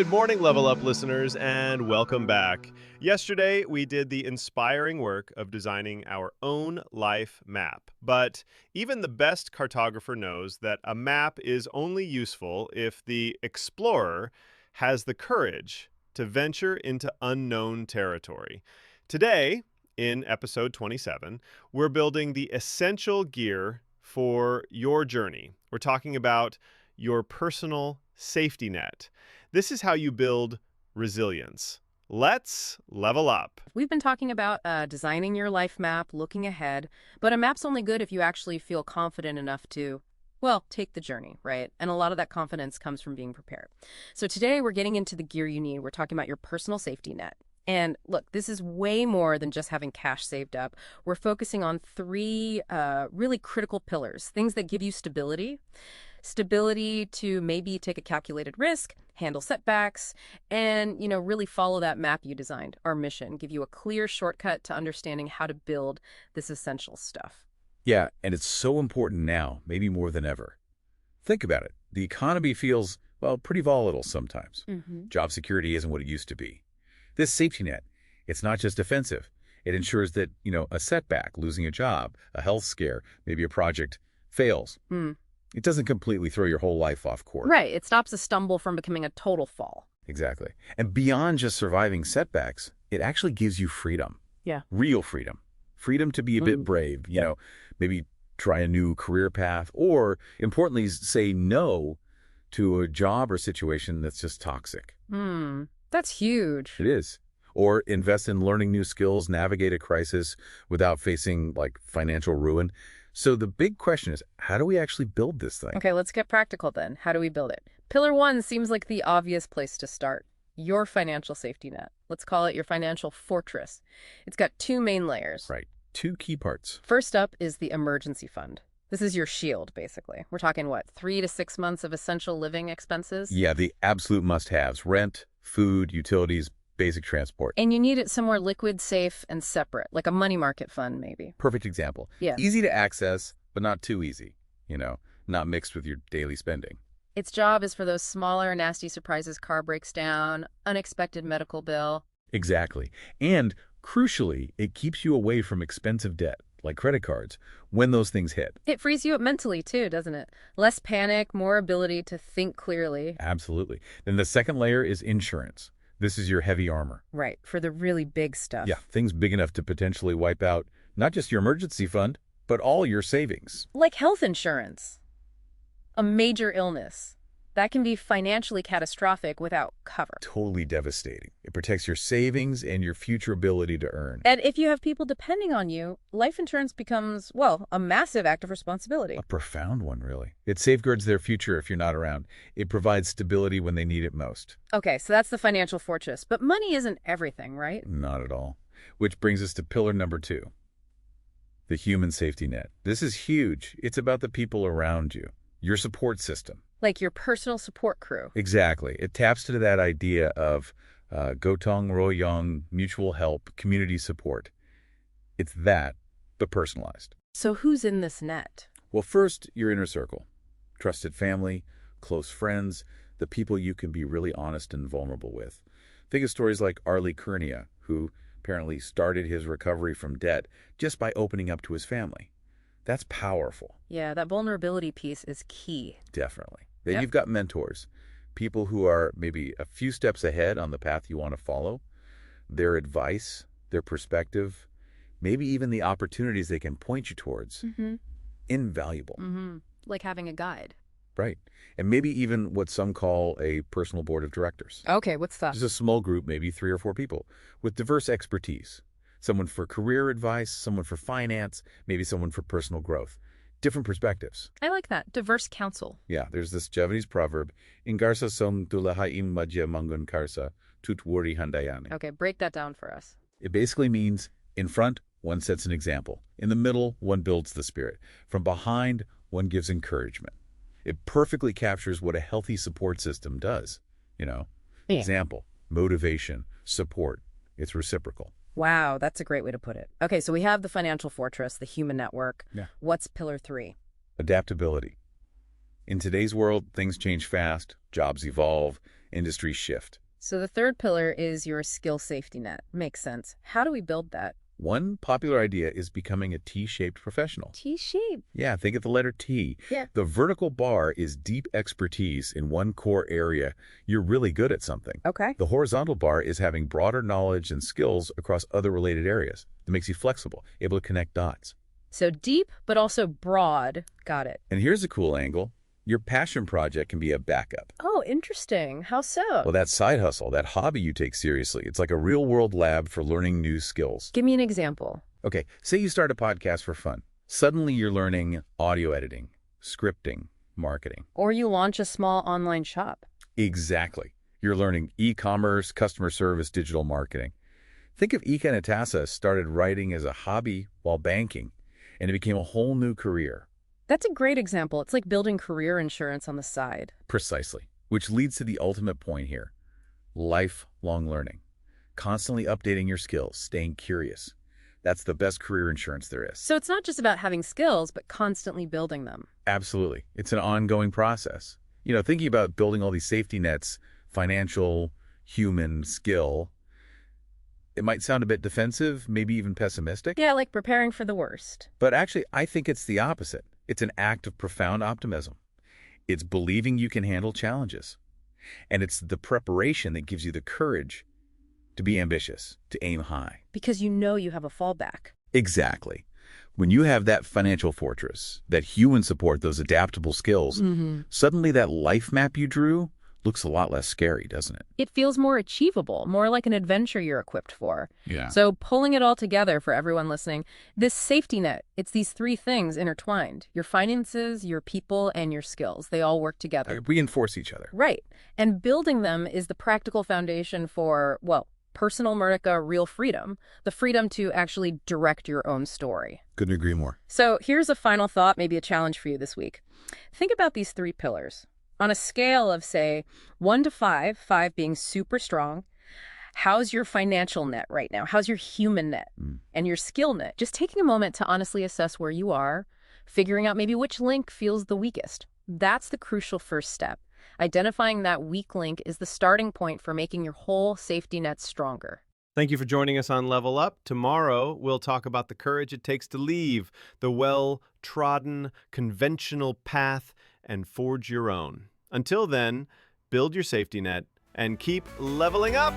Good morning, Level Up listeners, and welcome back. Yesterday, we did the inspiring work of designing our own life map. But even the best cartographer knows that a map is only useful if the explorer has the courage to venture into unknown territory. Today, in episode 27, we're building the essential gear for your journey. We're talking about your personal safety net. This is how you build resilience. Let's level up. We've been talking about designing your life map, looking ahead, but a map's only good if you actually feel confident enough to, well, take the journey, right? And a lot of that confidence comes from being prepared. So today we're getting into the gear you need. We're talking about your personal safety net. And look, this is way more than just having cash saved up. We're focusing on three really critical pillars, things that give you stability. Stability to maybe take a calculated risk, handle setbacks, and, really follow that map you designed, our mission, give you a clear shortcut to understanding how to build this essential stuff. Yeah, and it's so important now, maybe more than ever. Think about it. The economy feels, well, pretty volatile sometimes. Job security isn't what it used to be. This safety net, it's not just defensive. It ensures that, a setback, losing a job, a health scare, maybe a project fails. It doesn't completely throw your whole life off course. Right. It stops a stumble from becoming a total fall. Exactly. And beyond just surviving setbacks, it actually gives you freedom. Yeah. Real freedom. Freedom to be a bit brave, maybe try a new career path, or importantly, say no to a job or situation that's just toxic. That's huge. It is. Or invest in learning new skills, navigate a crisis without facing financial ruin. So the big question is, how do we actually build this thing? Okay, let's get practical then. How do we build it? Pillar 1 seems like the obvious place to start. Your financial safety net. Let's call it your financial fortress. It's got two main layers. Right. Two key parts. First up is the emergency fund. This is your shield, basically. We're talking, 3 to 6 months of essential living expenses? Yeah, the absolute must-haves. Rent, food, utilities, basic transport. And you need it somewhere liquid, safe, and separate, like a money market fund, maybe. Perfect example. Yeah. Easy to access, but not too easy, not mixed with your daily spending. Its job is for those smaller, nasty surprises: car breaks down, unexpected medical bill. Exactly. And crucially, it keeps you away from expensive debt, like credit cards, when those things hit. It frees you up mentally, too, doesn't it? Less panic, more ability to think clearly. Absolutely. Then the second layer is insurance. This is your heavy armor. Right, for the really big stuff. Yeah, things big enough to potentially wipe out not just your emergency fund, but all your savings. Like health insurance. A major illness. That can be financially catastrophic without cover. Totally devastating. It protects your savings and your future ability to earn. And if you have people depending on you, life insurance becomes, a massive act of responsibility. A profound one, really. It safeguards their future if you're not around. It provides stability when they need it most. Okay, so that's the financial fortress. But money isn't everything, right? Not at all. Which brings us to pillar number 2. The human safety net. This is huge. It's about the people around you, your support system. Like your personal support crew. Exactly. It taps into that idea of Gotong Royong, mutual help, community support. It's that, but personalized. So who's in this net? Well, first, your inner circle. Trusted family, close friends, the people you can be really honest and vulnerable with. Think of stories like Arlie Kurnia, who apparently started his recovery from debt just by opening up to his family. That's powerful. Yeah, that vulnerability piece is key. Definitely. Then Yep. you've got mentors, people who are maybe a few steps ahead on the path you want to follow. Their advice, their perspective, maybe even the opportunities they can point you towards. Invaluable. Like having a guide. Right. And maybe even what some call a personal board of directors. Okay, what's that? Just a small group, maybe 3 or 4 people, with diverse expertise. Someone for career advice, someone for finance, maybe someone for personal growth. Different perspectives. I like that. Diverse counsel. Yeah, there's this Javanese proverb, Ingarsa som tulahain madya mangun karsa, tutwuri handayane. Okay, break that down for us. It basically means in front, one sets an example. In the middle, one builds the spirit. From behind, one gives encouragement. It perfectly captures what a healthy support system does. Yeah. Example, motivation, support. It's reciprocal. Wow, that's a great way to put it. Okay, so we have the financial fortress, the human network. Yeah. What's pillar 3? Adaptability. In today's world, things change fast, jobs evolve, industries shift. So the third pillar is your skill safety net. Makes sense. How do we build that? One popular idea is becoming a T-shaped professional. T-shape. Yeah, think of the letter T. Yeah. The vertical bar is deep expertise in one core area. You're really good at something. Okay. The horizontal bar is having broader knowledge and skills across other related areas. It makes you flexible, able to connect dots. So deep, but also broad. Got it. And here's a cool angle. Your passion project can be a backup. Oh, interesting. How so? Well, that side hustle, that hobby you take seriously, it's like a real-world lab for learning new skills. Give me an example. Okay, say you start a podcast for fun. Suddenly you're learning audio editing, scripting, marketing. Or you launch a small online shop. Exactly. You're learning e-commerce, customer service, digital marketing. Think of Ika Natasa started writing as a hobby while banking, and it became a whole new career. That's a great example. It's like building career insurance on the side. Precisely. Which leads to the ultimate point here. Lifelong learning. Constantly updating your skills, staying curious. That's the best career insurance there is. So it's not just about having skills, but constantly building them. Absolutely. It's an ongoing process. Thinking about building all these safety nets, financial, human, skill, it might sound a bit defensive, maybe even pessimistic. Yeah, like preparing for the worst. But actually, I think it's the opposite. It's an act of profound optimism. It's believing you can handle challenges. And it's the preparation that gives you the courage to be ambitious, to aim high. Because you know you have a fallback. Exactly. When you have that financial fortress, that human support, those adaptable skills, suddenly that life map you drew looks a lot less scary, doesn't it? It feels more achievable, more like an adventure you're equipped for. Yeah. So pulling it all together for everyone listening, this safety net, it's these three things intertwined. Your finances, your people, and your skills. They all work together. Reinforce each other. Right. And building them is the practical foundation for, well, personal Murnica real freedom, the freedom to actually direct your own story. Couldn't agree more. So here's a final thought, maybe a challenge for you this week. Think about these three pillars. On a scale of, say, 1 to 5, 5 being super strong, how's your financial net right now? How's your human net and your skill net? Just taking a moment to honestly assess where you are, figuring out maybe which link feels the weakest. That's the crucial first step. Identifying that weak link is the starting point for making your whole safety net stronger. Thank you for joining us on Level Up. Tomorrow, we'll talk about the courage it takes to leave the well-trodden, conventional path and forge your own. Until then, build your safety net and keep leveling up.